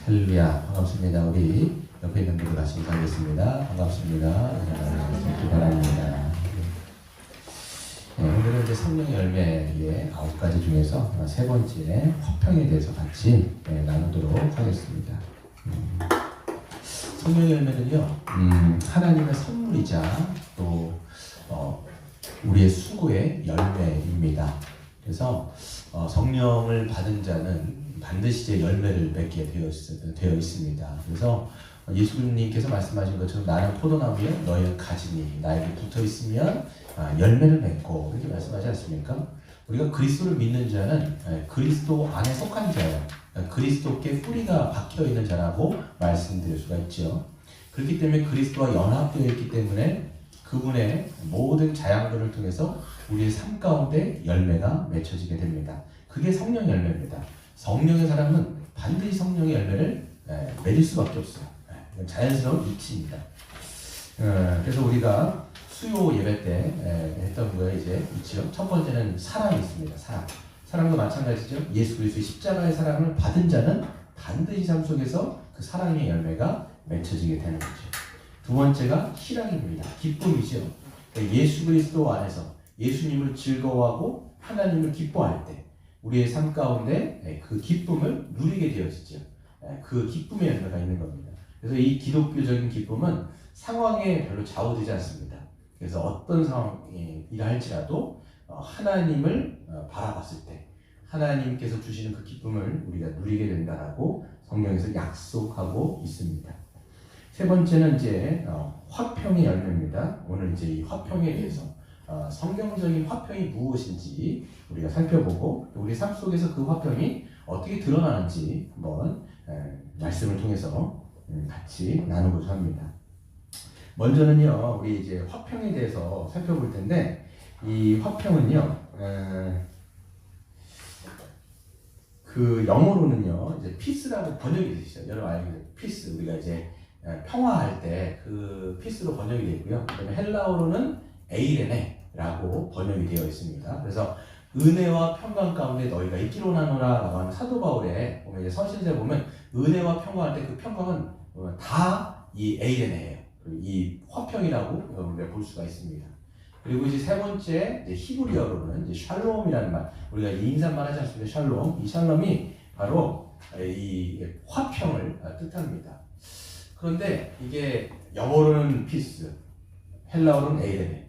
할렐루야, 반갑습니다. 우리 옆에 있는 분들 같이 인사하겠습니다. 반갑습니다. 기도 바랍니다. 오늘은 이제 성령의 열매의 9가지 중에서 세 번째 화평에 대해서 같이 나누도록 하겠습니다. 성령의 열매는요, 하나님의 선물이자 또 우리의 수고의 열매입니다. 그래서 성령을 받은 자는 반드시 이제 열매를 맺게 되어 있습니다. 그래서 예수님께서 말씀하신 것처럼 나는 포도나무여 너희는 가지니 나에게 붙어 있으면 열매를 맺고 이렇게 말씀하지 않습니까? 우리가 그리스도를 믿는 자는 그리스도 안에 속한 자예요. 그리스도께 뿌리가 박혀 있는 자라고 말씀드릴 수가 있죠. 그렇기 때문에 그리스도와 연합되어 있기 때문에 그분의 모든 자양분을 통해서 우리의 삶 가운데 열매가 맺혀지게 됩니다. 그게 성령 열매입니다. 성령의 사람은 반드시 성령의 열매를 맺을 수밖에 없어요. 자연스러운 이치입니다. 그래서 우리가 수요 예배 때 했던 거에 이제 있죠. 첫 번째는 사랑이 있습니다. 사랑도 마찬가지죠. 예수 그리스도의 십자가의 사랑을 받은 자는 반드시 삶 속에서 그 사랑의 열매가 맺혀지게 되는 거죠. 두 번째가 희락입니다. 기쁨이죠. 예수 그리스도 안에서 예수님을 즐거워하고 하나님을 기뻐할 때 우리의 삶 가운데 그 기쁨을 누리게 되어지죠. 그 기쁨의 열매가 있는 겁니다. 그래서 이 기독교적인 기쁨은 상황에 별로 좌우되지 않습니다. 그래서 어떤 상황이라 할지라도 하나님을 바라봤을 때 하나님께서 주시는 그 기쁨을 우리가 누리게 된다라고 성경에서 약속하고 있습니다. 세 번째는 이제 화평의 열매입니다. 오늘 이제 이 화평에 대해서 성경적인 화평이 무엇인지 우리가 살펴보고 또 우리 삶 속에서 그 화평이 어떻게 드러나는지 한번 말씀을 통해서 같이 나누고자 합니다. 먼저는요, 우리 이제 화평에 대해서 살펴볼 텐데 이 화평은요, 그 영어로는요 이제 peace라고 번역이 되어 있어요. 여러분 알고 계세요? peace 우리가 이제 평화할 때 그 peace로 번역이 되어 있고요. 그다음에 헬라어로는 에이레네라고 번역이 되어 있습니다. 그래서 은혜와 평강 가운데 너희가 있기로나노라라고 하는 사도 바울의 보면 이제 서신서에 보면 은혜와 평강할 때 그 평강은 다 이 에이레네예요. 이 화평이라고 우리가 볼 수가 있습니다. 그리고 이제 세 번째 이제 히브리어로는 이제 샬롬이라는 말, 우리가 이 인사말 하지 않습니까? 샬롬. 이 샬롬이 바로 이 화평을 뜻합니다. 그런데 이게 영어로는 피스, 헬라어로는 에이레네,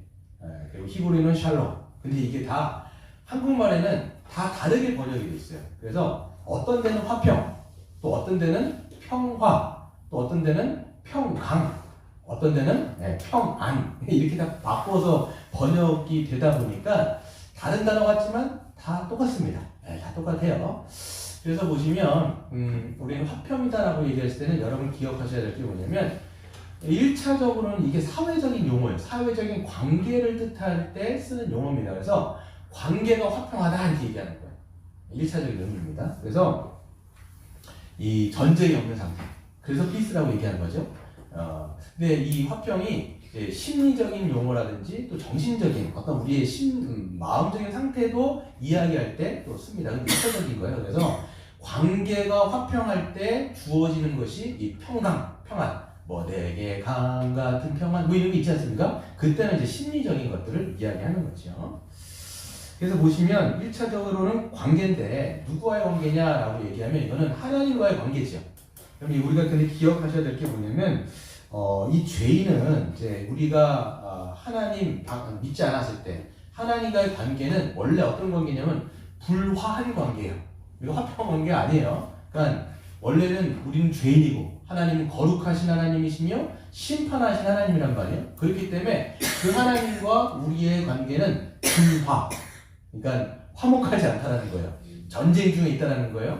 그리고 히브리어는 샬롬. 근데 이게 다 한국말에는 다 다르게 번역이 되어 있어요. 그래서 어떤 데는 화평, 또 어떤 데는 평화, 또 어떤 데는 평강, 어떤 데는 평안, 이렇게 다 바꿔서 번역이 되다 보니까 다른 단어 같지만 다 똑같습니다. 다 똑같아요. 그래서 보시면 우리는 화평이다라고 얘기했을 때는 여러분 기억하셔야 될 게 뭐냐면 1차적으로는 이게 사회적인 용어예요. 사회적인 관계를 뜻할 때 쓰는 용어입니다. 그래서 관계가 화평하다 이렇게 얘기하는 거예요. 1차적인 의미입니다. 그래서 이 전쟁이 없는 상태, 그래서 피스라고 얘기하는 거죠. 근데 이 화평이 이제 심리적인 용어라든지 또 정신적인 어떤 우리의 마음적인 상태도 이야기할 때 또 씁니다. 그게 1차적인 거예요. 그래서 관계가 화평할 때 주어지는 것이 이 평강, 평안, 뭐 내게 강 같은 평안, 뭐 이런 게 있지 않습니까? 그때는 이제 심리적인 것들을 이야기하는 거죠. 그래서 보시면 1차적으로는 관계인데 누구와의 관계냐라고 얘기하면 이거는 하나님과의 관계죠. 그럼 우리가 근데 기억하셔야 될 게 뭐냐면 이 죄인은 이제 우리가 하나님 믿지 않았을 때 하나님과의 관계는 원래 어떤 관계냐면 불화한 관계예요. 이거 화평 관계가 아니에요. 그러니까 원래는 우리는 죄인이고 하나님은 거룩하신 하나님이시며 심판하신 하나님이란 말이에요. 그렇기 때문에 그 하나님과 우리의 관계는 불화, 그러니까 화목하지 않다는 거예요. 전쟁 중에 있다는 거예요.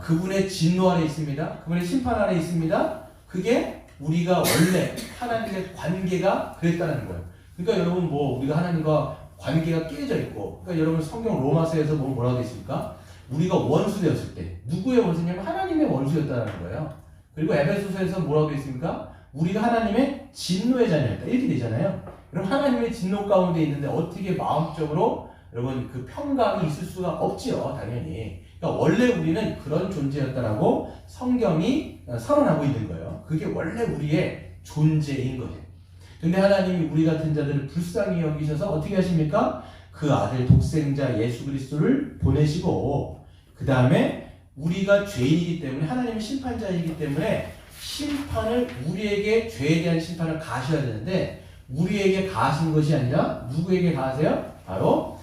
그분의 진노 아래 있습니다. 그분의 심판 아래 있습니다. 그게 우리가 원래 하나님의 관계가 그랬다는 거예요. 그러니까 여러분 뭐 우리가 하나님과 관계가 깨져 있고, 그러니까 여러분 성경 로마서에서 보면 뭐라고 되어 있습니까? 우리가 원수 되었을 때 누구의 원수냐면 하나님의 원수였다는 거예요. 그리고 에베소서에서 뭐라고 되어 있습니까? 우리가 하나님의 진노의 자녀였다 이렇게 되잖아요. 그럼 하나님의 진노 가운데 있는데 어떻게 마음적으로 여러분 그 평강이 있을 수가 없지요, 당연히. 그러니까 원래 우리는 그런 존재였다라고 성경이 선언하고 있는 거예요. 그게 원래 우리의 존재인 거예요. 근데 하나님이 우리 같은 자들을 불쌍히 여기셔서 어떻게 하십니까? 그 아들 독생자 예수 그리스도를 보내시고 그 다음에 우리가 죄인이기 때문에 하나님은 심판자이기 때문에 심판을 우리에게 죄에 대한 심판을 가하셔야 되는데 우리에게 가하신 것이 아니라 누구에게 가하세요? 바로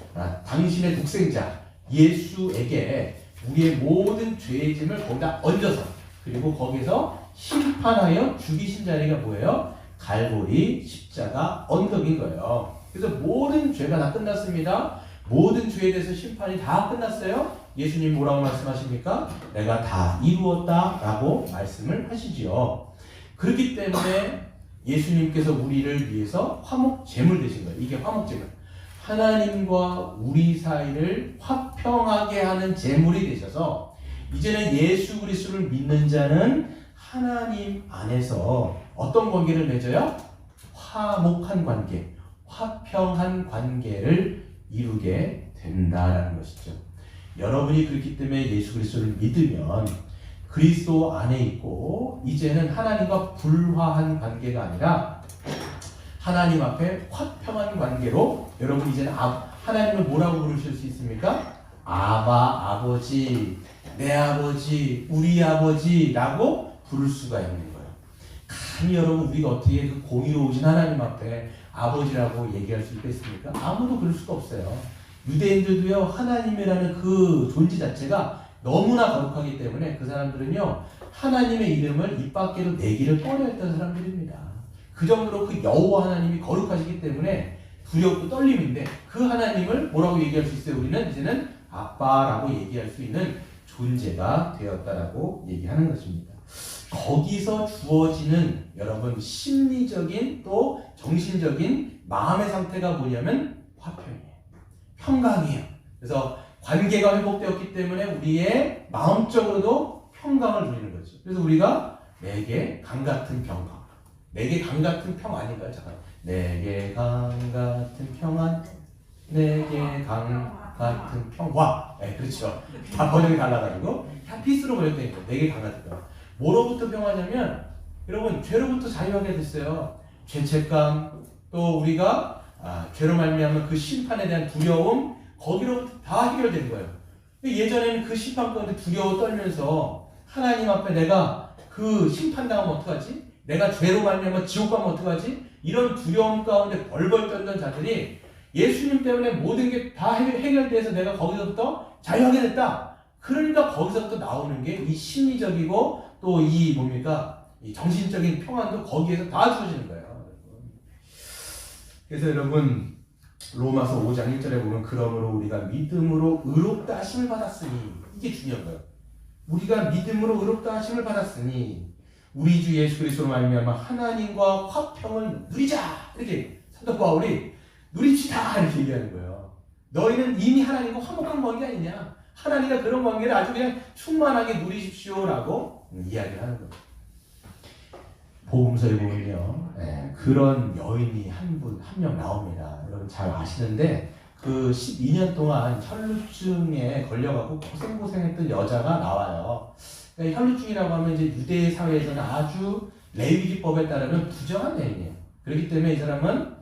당신의 독생자 예수에게 우리의 모든 죄의 짐을 거기다 얹어서 그리고 거기서 심판하여 죽이신 자리가 뭐예요? 갈보리 십자가 언덕인 거예요. 그래서 모든 죄가 다 끝났습니다. 모든 죄에 대해서 심판이 다 끝났어요. 예수님 뭐라고 말씀하십니까? 내가 다 이루었다 라고 말씀을 하시지요. 그렇기 때문에 예수님께서 우리를 위해서 화목제물 되신 거예요. 이게 화목제물. 하나님과 우리 사이를 화평하게 하는 제물이 되셔서 이제는 예수 그리스도를 믿는 자는 하나님 안에서 어떤 관계를 맺어요? 화목한 관계, 화평한 관계를 이루게 된다라는 것이죠. 여러분이 그렇기 때문에 예수 그리스도를 믿으면 그리스도 안에 있고 이제는 하나님과 불화한 관계가 아니라 하나님 앞에 화평한 관계로 여러분 이제는 하나님을 뭐라고 부르실 수 있습니까? 아바, 아버지, 내 아버지, 우리 아버지라고 부를 수가 있는 거예요. 감히 여러분 우리가 어떻게 그 공의로우신 하나님 앞에 아버지라고 얘기할 수 있겠습니까? 아무도 그럴 수가 없어요. 유대인들도요 하나님이라는 그 존재 자체가 너무나 거룩하기 때문에 그 사람들은요 하나님의 이름을 입 밖으로 내기를 꺼려했던 사람들입니다. 그 정도로 그 여호와 하나님이 거룩하시기 때문에 두렵고 떨림인데 그 하나님을 뭐라고 얘기할 수 있어요? 우리는 이제는 아빠라고 얘기할 수 있는 존재가 되었다라고 얘기하는 것입니다. 거기서 주어지는 여러분 심리적인 또 정신적인 마음의 상태가 뭐냐면 화평이에요. 평강이에요. 그래서 관계가 회복되었기 때문에 우리의 마음적으로도 평강을 누리는 거죠. 그래서 우리가 내게 강 같은 평강. 내게 강 같은 평 아닌가요? 잠깐. 내게 강 같은 평안. 내게 강 같은 평화. 네, 그렇죠. 다 번역이 달라가지고 다 피스로 번역되어 있고 내게 강 같은 평화. 뭐로부터 평화냐면 여러분 죄로부터 자유하게 됐어요. 죄책감 또 우리가 죄로 말미암은 그 심판에 대한 두려움 거기로부터 다 해결된 거예요. 예전에는 그 심판 가운데 두려워 떨면서 하나님 앞에 내가 그 심판당하면 어떡하지? 내가 죄로 말미암아 지옥 가면 어떡하지? 이런 두려움 가운데 벌벌 떨던 자들이 예수님 때문에 모든 게 다 해결돼서 내가 거기서부터 자유하게 됐다. 그러니까 거기서부터 나오는 게 이 심리적이고 또 이 뭡니까? 이 정신적인 평안도 거기에서 다 주어지는 거예요. 그래서 여러분 로마서 5장 1절에 보면 그러므로 우리가 믿음으로 의롭다 하심을 받았으니 이게 중요한 거예요. 우리가 믿음으로 의롭다 하심을 받았으니 우리 주 예수 그리스도로 말미암아 하나님과 화평을 누리자 이렇게 사도 바울이 누립시다 이렇게 얘기하는 거예요. 너희는 이미 하나님과 화목한 관계 아니냐? 하나님과 그런 관계를 아주 그냥 충만하게 누리십시오라고 이야기를 하는 거예요. 복음서에 보면요, 그런 여인이 한 명 나옵니다. 여러분 잘 아시는데 그 12년 동안 혈루증에 걸려가고 고생했던 여자가 나와요. 혈루증이라고 하면 이제 유대 사회에서는 아주 레위기법에 따르면 부정한 여인이에요. 그렇기 때문에 이 사람은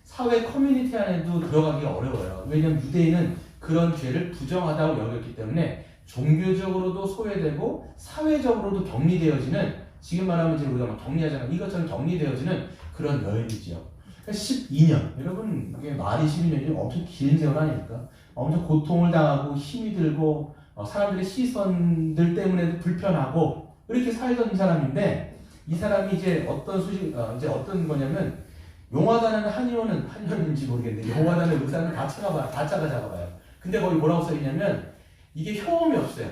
사회 커뮤니티 안에도 들어가기가 어려워요. 왜냐하면 유대인은 그런 죄를 부정하다고 여겼기 때문에 종교적으로도 소외되고 사회적으로도 격리되어지는 지금 말하면 이제 우리가 막 격리하잖아요. 이것처럼 격리되어지는 그런 여인이지요. 12년. 여러분 이게 말이 12년이면 엄청 긴 세월 아닙니까? 엄청 고통을 당하고 힘이 들고 사람들의 시선들 때문에도 불편하고 이렇게 살던 사람인데 이 사람이 이제 이제 어떤 거냐면 용화단은 한의원인지 모르겠는데 용화단의 의사는 다 잡아봐요. 근데 거기 뭐라고 써있냐면 이게 효험이 없어요.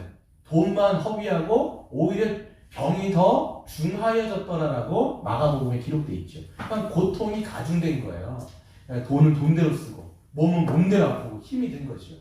돈만 허비하고 오히려 병이 더 중하여졌더라라고 마가복음에 기록되어 있죠. 그러니까 고통이 가중된 거예요. 돈은 돈대로 쓰고 몸은 몸대로 아프고 힘이 든 거죠.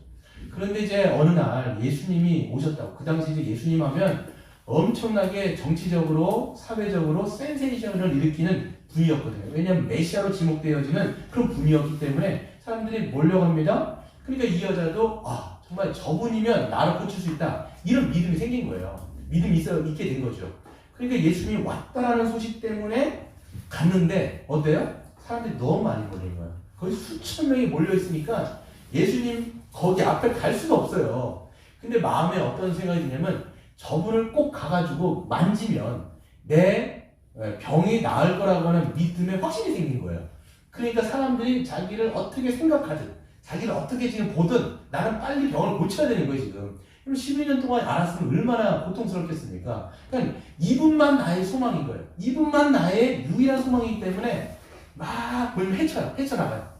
그런데 이제 어느 날 예수님이 오셨다고. 그 당시 이제 예수님 하면 엄청나게 정치적으로 사회적으로 센세이션을 일으키는 분이었거든요. 왜냐하면 메시아로 지목되어지는 그런 분이었기 때문에 사람들이 몰려갑니다. 그러니까 이 여자도 정말 저분이면 나를 고칠 수 있다. 이런 믿음이 생긴 거예요. 믿음이 있게 된 거죠. 그러니까 예수님이 왔다라는 소식 때문에 갔는데 어때요? 사람들이 너무 많이 몰린 거예요. 거의 수천 명이 몰려 있으니까 예수님 거기 앞에 갈 수가 없어요. 근데 마음에 어떤 생각이 드냐면 저분을 꼭 가가지고 만지면 내 병이 나을 거라고 하는 믿음의 확신이 생긴 거예요. 그러니까 사람들이 자기를 어떻게 생각하든 자기를 어떻게 지금 보든 나는 빨리 병을 고쳐야 되는 거예요 지금. 그럼 12년 동안 알았으면 얼마나 고통스럽겠습니까? 그러니까 이분만 나의 소망인 거예요. 이분만 나의 유일한 소망이기 때문에 막 보면 헤쳐나가요.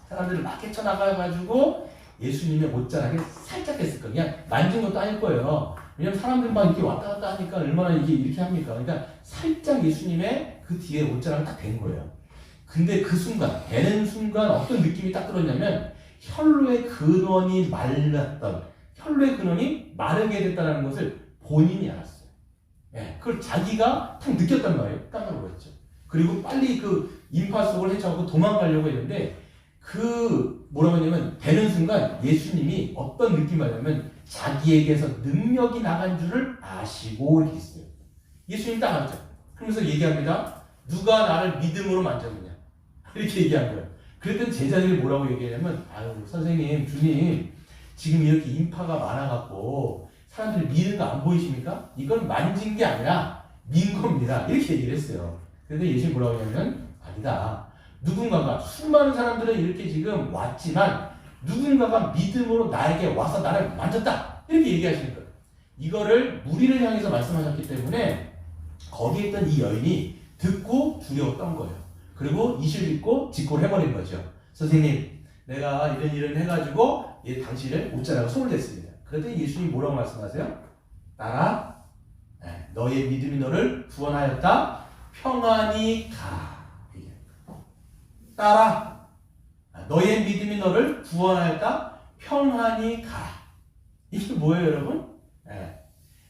사람들을 막 헤쳐나가가지고 예수님의 옷자락에 살짝 했을 거예요. 그냥 만진 것도 아닐 거예요. 왜냐면 사람들 막 이렇게 왔다 갔다 하니까 얼마나 이렇게 합니까? 그러니까 살짝 예수님의 그 뒤에 옷자락을 딱 댄 거예요. 근데 그 순간, 되는 순간 어떤 느낌이 딱 들었냐면 혈루의 근원이 말랐던, 혈루의 근원이 마르게 됐다는 것을 본인이 알았어요. 예, 그걸 자기가 딱 느꼈단 말이에요. 깜짝 놀랐죠. 그리고 빨리 그 인파 속을 헤쳐가고 도망가려고 했는데 뭐라고 하냐면 되는 순간 예수님이 어떤 느낌을 받냐면 자기에게서 능력이 나간 줄을 아시고 이렇게 있어요. 예수님 딱 알았죠. 그러면서 얘기합니다. 누가 나를 믿음으로 만졌느냐. 이렇게 얘기한 거예요. 그랬더니 제자들이 뭐라고 얘기하냐면 아유 선생님 주님 지금 이렇게 인파가 많아갖고 사람들이 미는 거 안 보이십니까? 이건 만진 게 아니라 민 겁니다. 이렇게 얘기를 했어요. 그런데 예수님이 뭐라고 하냐면 아니다. 누군가가 수많은 사람들은 이렇게 지금 왔지만 누군가가 믿음으로 나에게 와서 나를 만졌다. 이렇게 얘기하시는 거예요. 이거를 무리를 향해서 말씀하셨기 때문에 거기에 있던 이 여인이 듣고 두려웠던 거예요. 그리고 이실 입고 직고를 해버린 거죠. 선생님, 내가 이런 일을 해가지고 당신을 옷자락에 손을 댔습니다. 그랬더니 예수님이 뭐라고 말씀하세요? 따라 너의 믿음이 너를 구원하였다. 평안히 가. 따라 너의 믿음이 너를 구원하였다. 평안히 가라. 이게 뭐예요 여러분?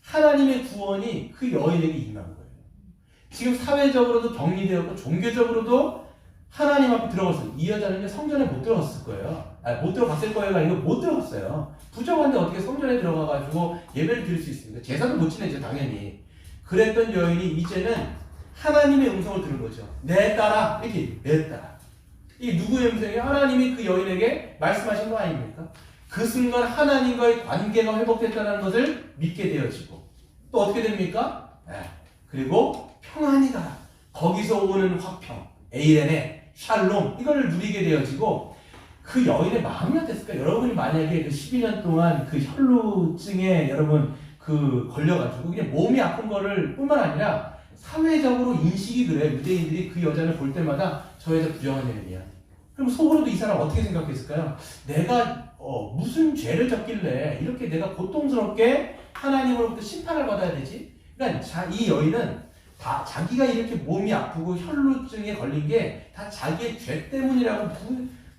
하나님의 구원이 그 여인에게 임한 거예요. 지금 사회적으로도 격리되었고 종교적으로도 하나님 앞에 들어갔어요. 이 여자는 성전에 못 들어갔을 거예요. 못 들어갔을 거예요가 아니고 못 들어갔어요. 부정한데 어떻게 성전에 들어가가지고 예배를 드릴 수 있습니까? 제사도 못 지내죠 당연히. 그랬던 여인이 이제는 하나님의 음성을 들은 거죠. 내 딸아, 이렇게 내 딸아. 이 누구의 음성이에요? 하나님이 그 여인에게 말씀하신 거 아닙니까? 그 순간 하나님과의 관계가 회복됐다는 것을 믿게 되어지고 또 어떻게 됩니까? 그리고 평안히 가라. 거기서 오는 화평, 에이렌의 샬롬 이걸 누리게 되어지고 그 여인의 마음이 어땠을까? 여러분이 만약에 그 12년 동안 그 혈루증에 여러분 그 걸려가지고 그냥 몸이 아픈 거를 뿐만 아니라 사회적으로 인식이 그래. 유대인들이 그 여자를 볼 때마다 저 여자 부정한 여인이야. 그럼 속으로도 이 사람 어떻게 생각했을까요? 내가 무슨 죄를 졌길래 이렇게 내가 고통스럽게 하나님으로부터 심판을 받아야 되지? 그러니까 이 여인은 다 자기가 이렇게 몸이 아프고 혈루증에 걸린 게 다 자기의 죄 때문이라고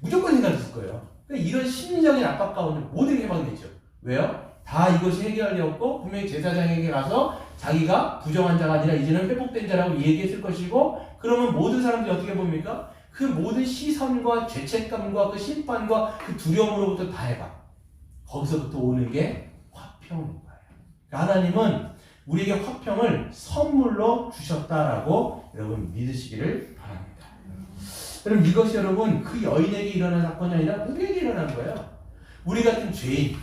무조건 생각했을 거예요. 그러니까 이런 심리적인 압박 가운데 모든 게 해방되죠. 왜요? 다 이것이 해결되었고 분명히 제사장에게 가서 자기가 부정한 자가 아니라 이제는 회복된 자라고 얘기했을 것이고 그러면 모든 사람들이 어떻게 봅니까? 그 모든 시선과 죄책감과 그 심판과 그 두려움으로부터 다 해방. 거기서부터 오는 게 화평인 거예요. 그러니까 하나님은 우리에게 화평을 선물로 주셨다라고 여러분 믿으시기를 바랍니다. 그럼 이것이 여러분 그 여인에게 일어난 사건이 아니라 우리에게 일어난 거예요. 우리 같은 죄인,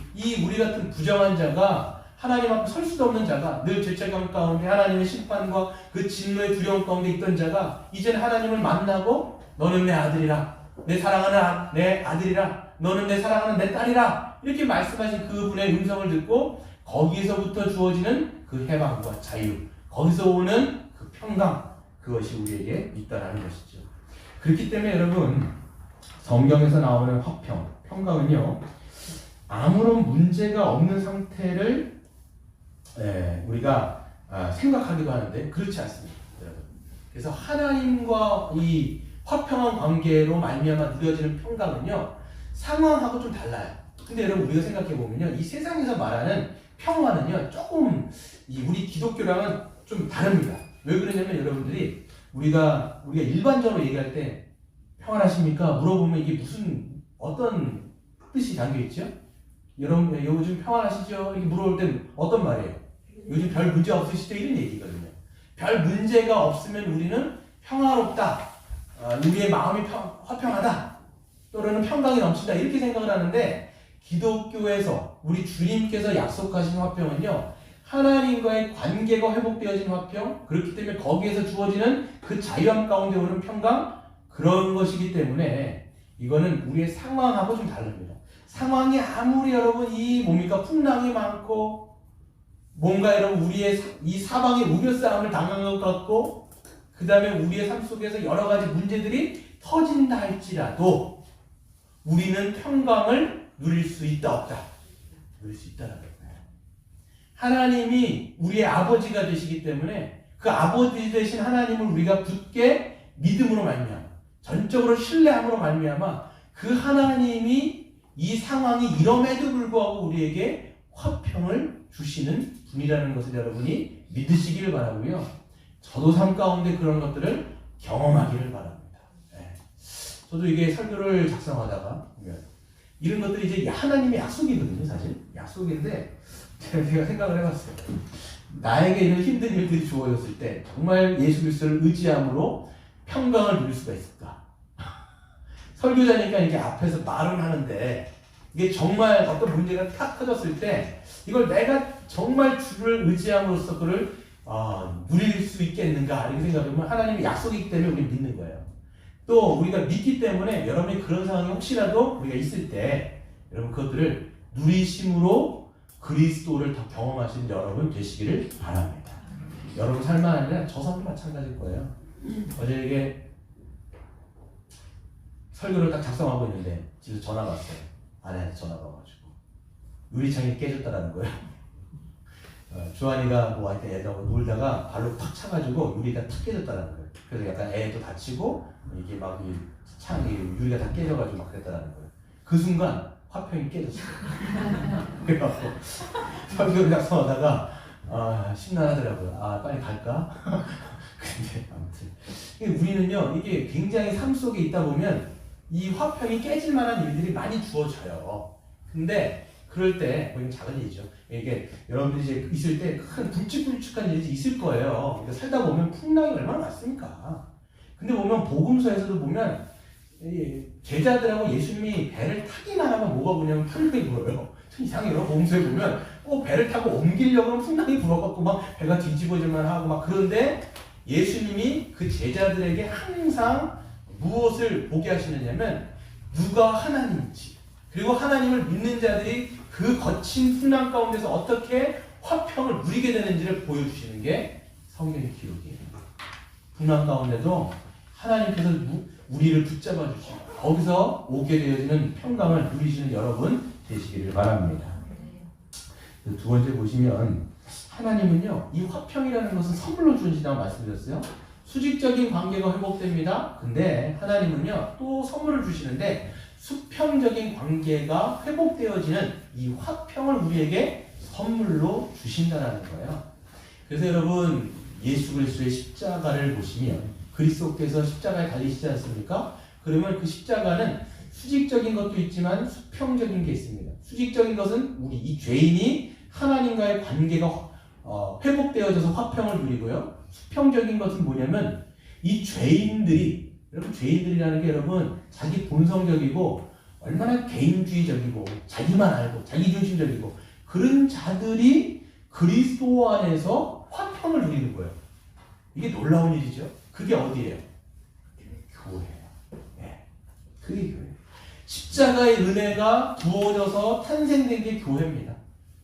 우리 같은 부정한 자가 하나님 앞에 설 수도 없는 자가 늘 죄책감 가운데 하나님의 심판과 그 진노의 두려움 가운데 있던 자가 이제는 하나님을 만나고 너는 내 아들이라, 내 사랑하는 내 아들이라, 너는 내 사랑하는 내 딸이라 이렇게 말씀하신 그분의 음성을 듣고 거기에서부터 주어지는 그 해방과 자유, 거기서 오는 그 평강, 그것이 우리에게 있다라는 것이죠. 그렇기 때문에 여러분 성경에서 나오는 화평, 평강은요 아무런 문제가 없는 상태를 우리가 생각하기도 하는데 그렇지 않습니다, 여러분. 그래서 하나님과 이 화평한 관계로 말미암아 누려지는 평강은요 상황하고 좀 달라요. 근데 여러분 우리가 생각해 보면요 이 세상에서 말하는 평화는요 조금 우리 기독교랑은 좀 다릅니다. 왜 그러냐면 여러분들이 우리가 일반적으로 얘기할 때 평안하십니까? 물어보면 이게 어떤 뜻이 담겨 있죠? 여러분 요즘 평안하시죠? 이렇게 물어볼 땐 어떤 말이에요? 요즘 별 문제 없으시죠? 이런 얘기거든요. 별 문제가 없으면 우리는 평화롭다. 우리의 마음이 화평하다. 또는 평강이 넘친다. 이렇게 생각을 하는데 기독교에서 우리 주님께서 약속하신 화평은요. 하나님과의 관계가 회복되어진 화평, 그렇기 때문에 거기에서 주어지는 그 자유함 가운데 오는 평강, 그런 것이기 때문에 이거는 우리의 상황하고 좀 다릅니다. 상황이 아무리 여러분 이 뭡니까 풍랑이 많고 뭔가 여러분 우리의 이 사방에 우겨싸움을 당한 것 같고 그 다음에 우리의 삶 속에서 여러 가지 문제들이 터진다 할지라도 우리는 평강을 누릴 수 있다 없다? 누릴 수 있다는 거예요. 하나님이 우리의 아버지가 되시기 때문에 그 아버지 되신 하나님을 우리가 굳게 믿음으로 말미암아 전적으로 신뢰함으로 말미암아 그 하나님이 이 상황이 이럼에도 불구하고 우리에게 화평을 주시는 분이라는 것을 여러분이 믿으시기를 바라고요. 저도 삶 가운데 그런 것들을 경험하기를 바랍니다. 네. 저도 이게 설교를 작성하다가 이런 것들이 이제 하나님의 약속이거든요. 사실 약속인데 제가 생각을 해봤어요. 나에게 이런 힘든 일들이 주어졌을 때 정말 예수 그리스도를 의지함으로 평강을 누릴 수가 있을까? 설교자니까 이게 앞에서 말은 하는데 이게 정말 어떤 문제가 탁 터졌을 때 이걸 내가 정말 주를 의지함으로써 그를 누릴 수 있겠는가 이렇게 생각하면 하나님의 약속이기 때문에 우리는 믿는 거예요. 또 우리가 믿기 때문에 여러분이 그런 상황이 혹시라도 우리가 있을 때 여러분 그것들을 누리심으로 그리스도를 더 경험하신 여러분 되시기를 바랍니다. 여러분 삶만 아니라 저 삶도 마찬가지일 거예요. 어제 이게 설교를 딱 작성하고 있는데 집에서 전화가 왔어요. 아내한테 전화가 와가지고 유리창이 깨졌다라는 거예요. 주한이가 뭐 하여튼 애들하고 놀다가 발로 탁 차가지고 유리가 탁 깨졌다라는 거예요. 그래서 약간 애도 다치고 이게 막 유리가 다 깨져가지고 막 그랬다라는 거예요. 그 순간 화평이 깨졌어요. 그래갖고 설교를 작성하다가 심란하더라고요. 빨리 갈까? 근데 아무튼 우리는요 이게 굉장히 삶 속에 있다 보면 이 화평이 깨질 만한 일들이 많이 주어져요. 근데 그럴 때 뭐 이건 작은 일이죠. 이게 여러분들이 이제 있을 때 큰 굵직굵직한 일이 있을 거예요. 그러니까 살다 보면 풍랑이 얼마나 많습니까? 근데 보면 복음서에서도 보면 제자들하고 예수님이 배를 타기만 하면 뭐가 부냐면 풍랑이 불어요. 참 이상해요. 복음서에 보면 배를 타고 옮기려고 하면 풍랑이 불어갖고 막 배가 뒤집어질만 하고 막 그런데 예수님이 그 제자들에게 항상 무엇을 보게 하시느냐면 누가 하나님인지 그리고 하나님을 믿는 자들이 그 거친 풍랑 가운데서 어떻게 화평을 누리게 되는지를 보여주시는 게 성경의 기록이에요. 풍랑 가운데도 하나님께서 우리를 붙잡아 주시고 거기서 오게 되어지는 평강을 누리시는 여러분 되시기를 바랍니다. 두 번째 보시면 하나님은요 이 화평이라는 것은 선물로 주신다고 말씀드렸어요. 수직적인 관계가 회복됩니다. 근데 하나님은요 또 선물을 주시는데 수평적인 관계가 회복되어지는 이 화평을 우리에게 선물로 주신다는 거예요. 그래서 여러분 예수 그리스도의 십자가를 보시면 그리스도께서 십자가에 달리시지 않습니까? 그러면 그 십자가는 수직적인 것도 있지만 수평적인 게 있습니다. 수직적인 것은 우리 이 죄인이 하나님과의 관계가 회복되어져서 화평을 누리고요. 수평적인 것은 뭐냐면 이 죄인들이 여러분 죄인들이라는 게 여러분 자기 본성적이고 얼마나 개인주의적이고 자기만 알고 자기중심적이고 그런 자들이 그리스도 안에서 화평을 누리는 거예요. 이게 놀라운 일이죠. 그게 어디예요? 교회예요. 네. 그게 교회예요. 십자가의 은혜가 부어져서 탄생된 게 교회입니다.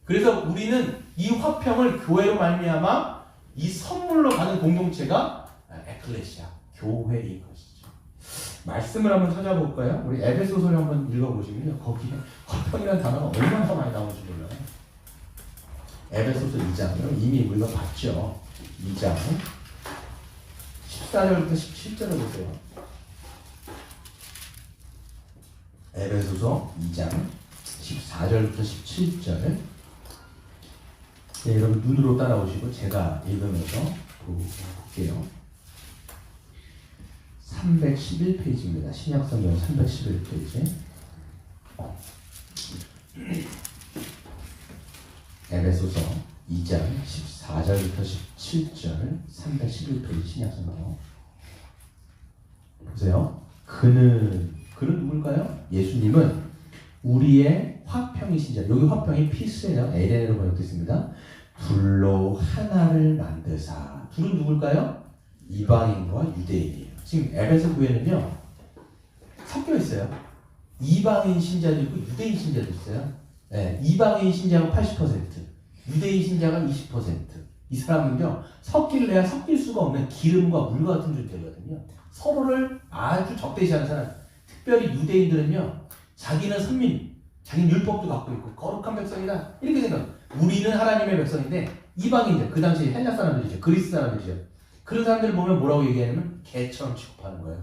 그래서 우리는 이 화평을 교회로 말미암아 이 선물로 받은 공동체가 에클레시아, 교회인 것이죠. 말씀을 한번 찾아볼까요? 우리 에베소서를 한번 읽어보시면요. 거기에 화평이라는 단어가 얼마나 많이 나오는지 몰라요. 에베소서 2장이요. 이미 우리가 봤죠. 2장 14절부터 17절을 보세요. 에베소서 2장 14절부터 17절. 네, 여러분 눈으로 따라오시고 제가 읽으면서 볼게요. 311페이지입니다. 신약성경 311페이지. 에베소서 2장 14절부터 17절 311페이지 신약성경 보세요. 그는 누굴까요? 예수님은 우리의 화평이신 자. 여기 화평이 피스예요. 에레네로 번역됐습니다. 둘로 하나를 만드사. 둘은 누굴까요? 이방인과 유대인이에요. 지금 에베소 교회는요 섞여 있어요. 이방인 신자도 있고 유대인 신자도 있어요. 네, 이방인 신자가 80%, 유대인 신자가 20%. 이 사람은요 섞일래야 섞일 수가 없는 기름과 물과 같은 존재거든요. 서로를 아주 적대시하는 사람. 특별히 유대인들은요 자기는 선민, 자기는 율법도 갖고 있고 거룩한 백성이다 이렇게 생각. 우리는 하나님의 백성인데 이방인들, 그 당시 헬라 사람들이죠, 그리스 사람들이죠. 그런 사람들을 보면 뭐라고 얘기하냐면 개처럼 취급하는 거예요.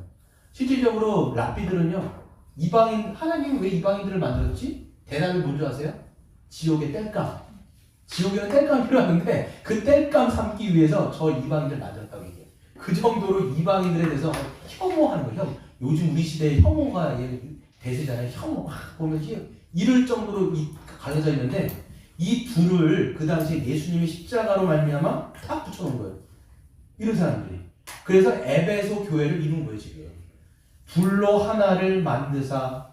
실질적으로 랍비들은요 이방인, 하나님이 왜 이방인들을 만들었지? 대답이 뭔지 아세요? 지옥의 땔감. 지옥에는 땔감이 필요한데 그 땔감 삼기 위해서 저 이방인들 만들었다고 얘기해요. 그 정도로 이방인들에 대해서 혐오하는 거예요. 요즘 우리 시대에 혐오가 대세잖아요. 혐오. 보면 이럴 정도로 갈려져 있는데 이 둘을 그 당시에 예수님이 십자가로 말미암아 탁 붙여놓은 거예요. 이런 사람들이. 그래서 에베소 교회를 이룬 거예요, 지금. 둘로 하나를 만드사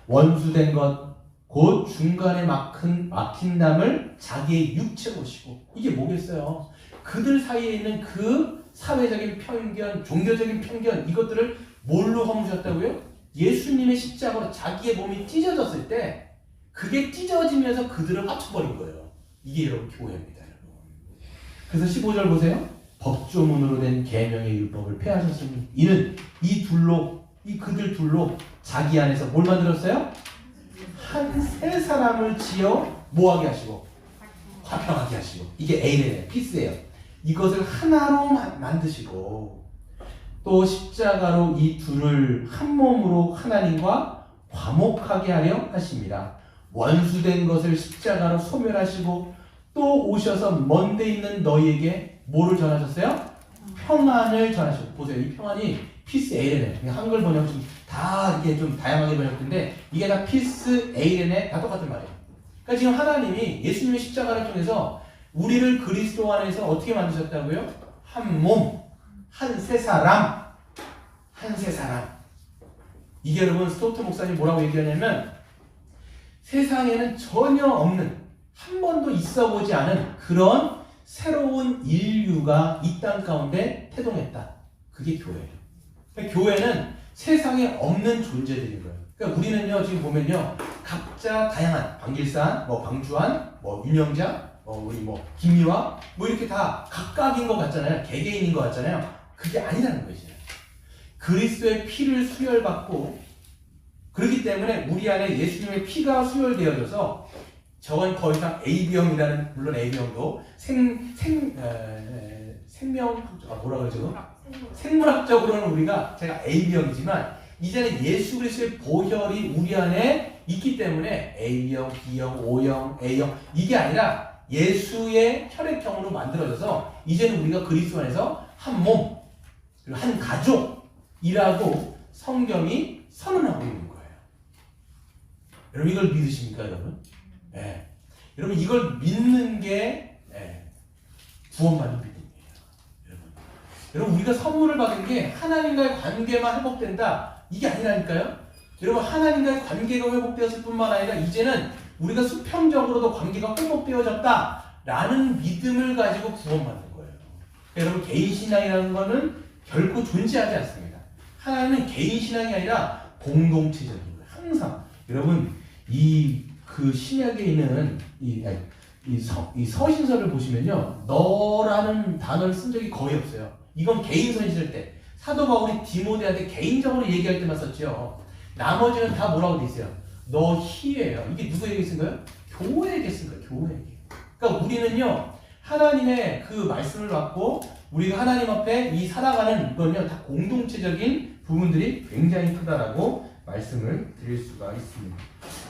원수된 것 곧 중간에 막힌 담을 자기의 육체로 시고. 이게 뭐겠어요? 그들 사이에 있는 그 사회적인 편견, 종교적인 편견, 이것들을 뭘로 허무셨다고요? 예수님의 십자가로 자기의 몸이 찢어졌을 때 그게 찢어지면서 그들을 합쳐버린 거예요. 이게 여러분 교회입니다, 여러분. 그래서 15절 보세요. 법조문으로 된 계명의 율법을 폐하셨으니 이는 그들 둘로 자기 안에서 뭘 만들었어요? 한 세 사람을 지어 뭐하게 하시고 화평하게 하시고. 이게 에이레네, 피스예요. 이것을 하나로 만드시고 또 십자가로 이 둘을 한 몸으로 하나님과 화목하게 하려 하십니다. 원수된 것을 십자가로 소멸하시고 또 오셔서 먼데 있는 너희에게 뭐를 전하셨어요? 평안을 전하셨고. 보세요. 이 평안이 피스 에이레네. 한글 번역 다 이게 좀 다양하게 번역된데 이게 다 피스 에이레네 다 똑같은 말이에요. 그러니까 지금 하나님이 예수님의 십자가를 통해서 우리를 그리스도 안에서 어떻게 만드셨다고요? 한 몸, 한 세 사람, 한 세 사람. 이게 여러분 스토트 목사님 뭐라고 얘기하냐면 세상에는 전혀 없는, 한 번도 있어보지 않은 그런 새로운 인류가 이 땅 가운데 태동했다. 그게 교회예요. 그러니까 교회는 세상에 없는 존재들인 거예요. 그러니까 우리는요 지금 보면요 각자 다양한 방길산, 방주환, 윤영자, 우리 김미화 이렇게 다 각각인 것 같잖아요. 개개인인 것 같잖아요. 그게 아니라는 거죠. 그리스도의 피를 수혈받고 그렇기 때문에 우리 안에 예수님의 피가 수혈되어져서 저건 더 이상 AB형이라는, 물론 AB형도 생물학적으로는 우리가 제가 AB형이지만 이제는 예수 그리스도의 보혈이 우리 안에 있기 때문에 A형, B형, O형, A형 이게 아니라 예수의 혈액형으로 만들어져서 이제는 우리가 그리스도 안에서 한 몸, 그리고 한 가족이라고 성경이 선언하고 있는 거예요. 여러분 이걸 믿으십니까, 여러분? 네. 여러분 이걸 믿는 게 구원받는 믿음이에요. 여러분 우리가 선물을 받은 게 하나님과의 관계만 회복된다 이게 아니라니까요. 여러분 하나님과의 관계가 회복되었을 뿐만 아니라 이제는 우리가 수평적으로도 관계가 회복되어졌다라는 믿음을 가지고 구원받는 거예요. 여러분 개인 신앙이라는 거는 결코 존재하지 않습니다. 하나님은 개인 신앙이 아니라 공동체적인 거예요. 항상 여러분 그 신약에 있는 이 서신서를 보시면요 너라는 단어를 쓴 적이 거의 없어요. 이건 개인선이 쓸 때 사도 바울이 디모데한테 개인적으로 얘기할 때만 썼죠. 나머지는 다 뭐라고 돼 있어요? 너희예요. 이게 누구에게 쓴 거예요? 교회에게 쓴 거예요. 교회에게. 그러니까 우리는요 하나님의 그 말씀을 받고 우리가 하나님 앞에 이 살아가는 이건요 다 공동체적인 부분들이 굉장히 크다라고 말씀을 드릴 수가 있습니다.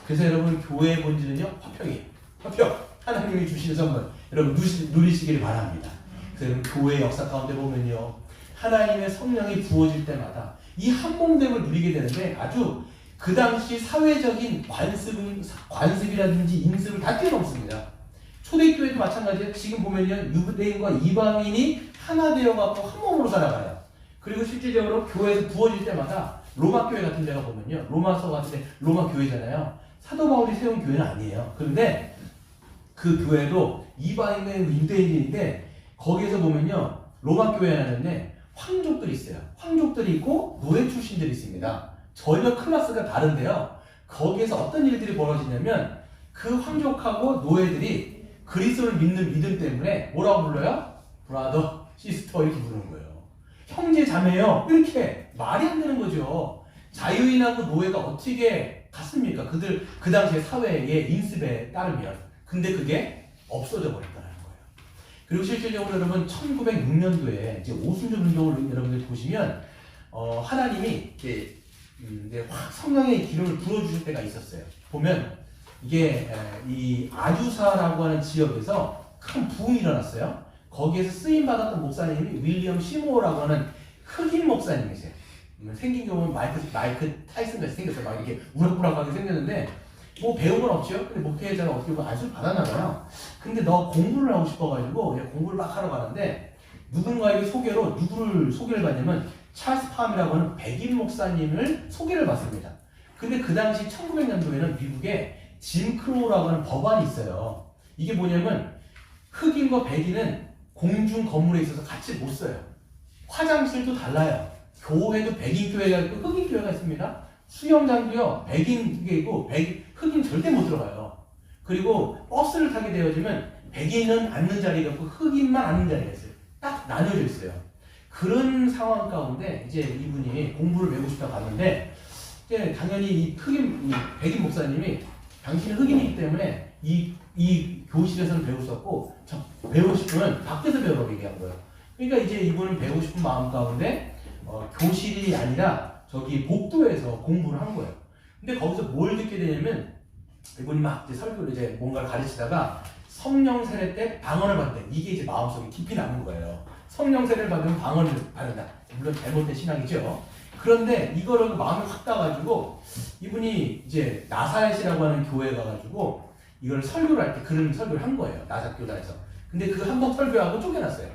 그래서 여러분 교회의 본질은요 화평이에요. 화평. 하나님이 주신 선물 여러분 누리시길 바랍니다. 그래서 여러분 교회의 역사 가운데 보면요 하나님의 성령이 부어질 때마다 이 한몸됨을 누리게 되는데 아주 그 당시 사회적인 관습이라든지 인습을 다 뛰어넘습니다. 초대교회도 마찬가지예요. 지금 보면요, 유대인과 이방인이 하나 되어갖고 한 몸으로 살아가요. 그리고 실질적으로 교회에서 부어질 때마다 로마 교회 같은 데가 보면요, 로마서 같은 데 로마 교회잖아요. 사도 바울이 세운 교회는 아니에요. 그런데 그 교회도 이방인의 유대인인데 거기에서 보면요, 로마 교회에 하는데 황족들이 있어요. 황족들이 있고 노예 출신들이 있습니다. 전혀 클래스가 다른데요. 거기에서 어떤 일들이 벌어지냐면 그 황족하고 노예들이 그리스도를 믿는 믿음 때문에 뭐라고 불러요? 브라더, 시스터 이렇게 부르는 거예요. 형제 자매요. 이렇게 말이 안 되는 거죠. 자유인하고 노예가 어떻게 같습니까? 그들 그 당시에 사회의 인습에 따르면. 근데 그게 없어져 버렸다는 거예요. 그리고 실질적으로 여러분 1906년도에 이제 오순절 운동을 여러분들 보시면 하나님이 이제 확 성령의 기름을 부어주실 때가 있었어요. 보면 이게 이 아주사라고 하는 지역에서 큰 부흥이 일어났어요. 거기에서 쓰임 받았던 목사님이 윌리엄 시모어라고 하는 흑인 목사님이세요. 생긴 경우는 마이크 타이슨같이 생겼어요. 막 이렇게 우락부락하게 생겼는데 뭐 배운 건 없죠. 근데 목회자는 어떻게 보면 안수를 받았나 봐요. 근데 너 공부를 하고 싶어가지고 공부를 막 하러 가는데 누군가에게 누구를 소개를 받냐면 찰스 팜이라고 하는 백인 목사님을 소개를 받습니다. 근데 그 당시 1900년도에는 미국에 짐 크로우라고 하는 법안이 있어요. 이게 뭐냐면 흑인과 백인은 공중 건물에 있어서 같이 못 써요. 화장실도 달라요. 교회도 백인 교회가 있고 흑인 교회가 있습니다. 수영장도요, 백인 게 있고 흑인 절대 못 들어가요. 그리고 버스를 타게 되어지면 백인은 앉는 자리가 있고 흑인만 앉는 자리가 있어요. 딱 나뉘어져 있어요. 그런 상황 가운데 이제 이분이 공부를 배우고 싶다고 갔는데 이제 당연히 이 백인 목사님이 당신은 흑인이기 때문에 이 교실에서는 배울 수 없고 배우고 싶으면 밖에서 배우라고 얘기한 거예요. 그러니까 이제 이분은 배우고 싶은 마음 가운데 교실이 아니라 저기 복도에서 공부를 한 거예요. 근데 거기서 뭘 듣게 되냐면 이분이 막 이제 설교를 이제 뭔가를 가르치다가 성령 세례 때 방언을 받는다. 이게 이제 마음속에 깊이 남은 거예요. 성령 세례를 받으면 방언을 받는다. 물론 잘못된 신앙이죠. 그런데 이거를 마음에 확 따가지고 이분이 이제 나사렛이라고 하는 교회에 가가지고 이걸 설교를 할 때 그런 설교를 한 거예요. 나사교단에서. 근데 그 한 번 설교하고 쫓겨났어요.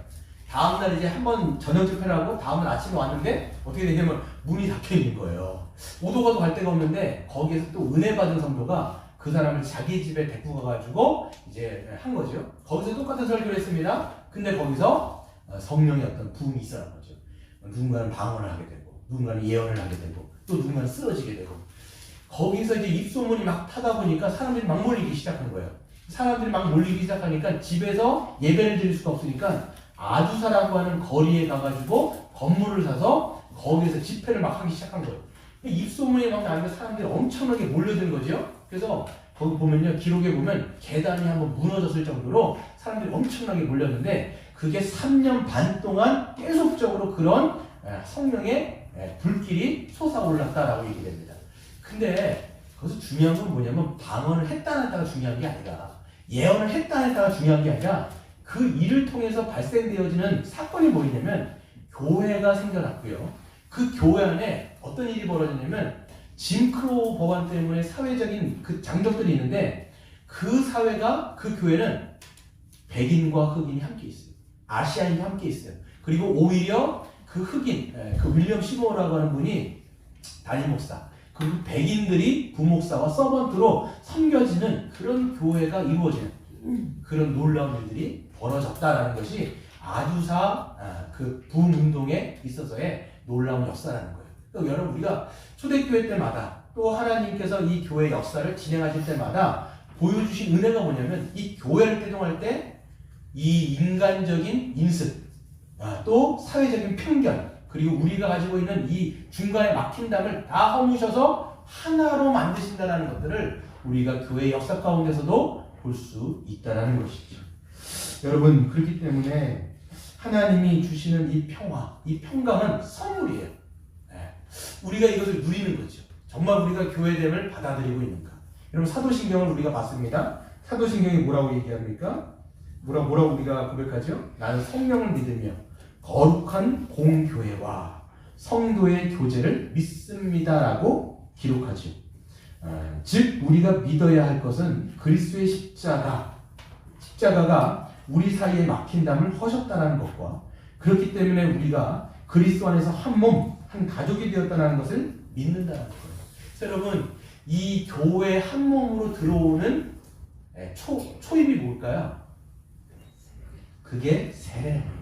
다음날 이제 한 번 저녁 집회를 하고 다음날 아침에 왔는데 어떻게 되냐면 문이 닫혀 있는 거예요. 오도 가도 갈 데가 없는데 거기에서 또 은혜 받은 성도가 그 사람을 자기 집에 데리고 가가지고 이제 한 거죠. 거기서 똑같은 설교를 했습니다. 근데 거기서 성령의 어떤 부흥이 있었던 거죠. 누군가는 방언을 하게 되고 누군가는 예언을 하게 되고 또 누군가는 쓰러지게 되고 거기서 이제 입소문이 막 타다 보니까 사람들이 막 몰리기 시작한 거예요. 사람들이 막 몰리기 시작하니까 집에서 예배를 드릴 수가 없으니까 아주사라고 하는 거리에 가가지고 건물을 사서 거기에서 집회를 막 하기 시작한 거예요. 입소문이 막 나니까 사람들이 엄청나게 몰려든 거죠. 그래서 거기 보면요, 기록에 보면 계단이 한번 무너졌을 정도로 사람들이 엄청나게 몰렸는데 그게 3년 반 동안 계속적으로 그런 성령의 불길이 솟아올랐다라고 얘기됩니다. 근데 거기서 중요한 건 뭐냐면 방언을 했다 안 했다가 중요한 게 아니라 예언을 했다 안 했다가 중요한 게 아니라 그 일을 통해서 발생되어지는 사건이 뭐냐면 교회가 생겨났고요. 그 교회 안에 어떤 일이 벌어졌냐면 짐 크로우 법안 때문에 사회적인 그 장벽들이 있는데 그 사회가 그 교회는 백인과 흑인이 함께 있어요. 아시아인이 함께 있어요. 그리고 오히려 그 흑인, 그 윌리엄 시모어라고 하는 분이 담임 목사, 그 백인들이 부목사와 서번트로 섬겨지는 그런 교회가 이루어지는 그런 놀라운 일들이 벌어졌다라는 것이 아주사 그 부흥운동에 있어서의 놀라운 역사라는 거예요. 또 여러분 우리가 초대교회 때마다 또 하나님께서 이 교회 역사를 진행하실 때마다 보여주신 은혜가 뭐냐면 이 교회를 태동할 때 이 인간적인 인습 또 사회적인 편견 그리고 우리가 가지고 있는 이 중간에 막힌 담을 다 허무셔서 하나로 만드신다는 것들을 우리가 교회의 역사 가운데서도 볼 수 있다는 것이죠. 여러분 그렇기 때문에 하나님이 주시는 이 평화, 이 평강은 선물이에요. 우리가 이것을 누리는 거죠. 정말 우리가 교회됨을 받아들이고 있는가? 여러분 사도신경을 우리가 봤습니다. 사도신경이 뭐라고 얘기합니까? 뭐라고 우리가 고백하죠? 나는 성령을 믿으며 거룩한 공교회와 성도의 교제를 믿습니다라고 기록하죠. 즉 우리가 믿어야 할 것은 그리스도의 십자가, 십자가가 우리 사이에 막힌 담을 허셨다는 것과 그렇기 때문에 우리가 그리스도 안에서 한 몸, 한 가족이 되었다는 것을 믿는다는 거예요. 그래서 여러분, 이 교회 한 몸으로 들어오는 초입이 뭘까요? 그게 세례예요.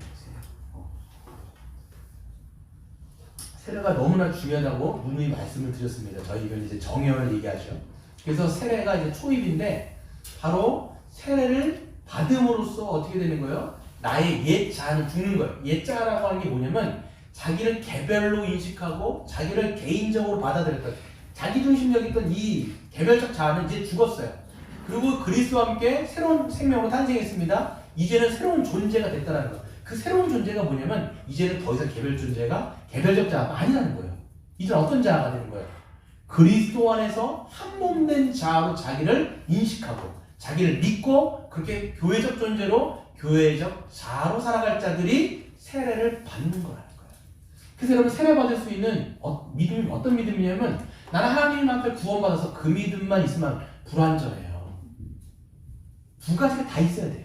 세례가 너무나 중요하다고 누누이 말씀을 드렸습니다. 저희가 이제 정연을 얘기하죠. 그래서 세례가 이제 초입인데 바로 세례를 받음으로써 어떻게 되는 거예요? 나의 옛 자아는 죽는 거예요. 옛 자아라고 하는 게 뭐냐면 자기를 개별로 인식하고 자기를 개인적으로 받아들였던 자기중심적이었던 이 개별적 자아는 이제 죽었어요. 그리고 그리스도와 함께 새로운 생명으로 탄생했습니다. 이제는 새로운 존재가 됐다는 거. 그 새로운 존재가 뭐냐면 이제는 더 이상 개별적 자아가 아니라는 거예요. 이제는 어떤 자아가 되는 거예요? 그리스도 안에서 한 몸 된 자아로 자기를 인식하고 자기를 믿고 그렇게 교회적 존재로 교회적 자아로 살아갈 자들이 세례를 받는 거라는 거예요. 그래서 여러분 세례 받을 수 있는 믿음이 어떤 믿음이냐면 나는 하나님 앞에 구원받아서 그 믿음만 있으면 불완전해요. 두 가지가 다 있어야 돼요.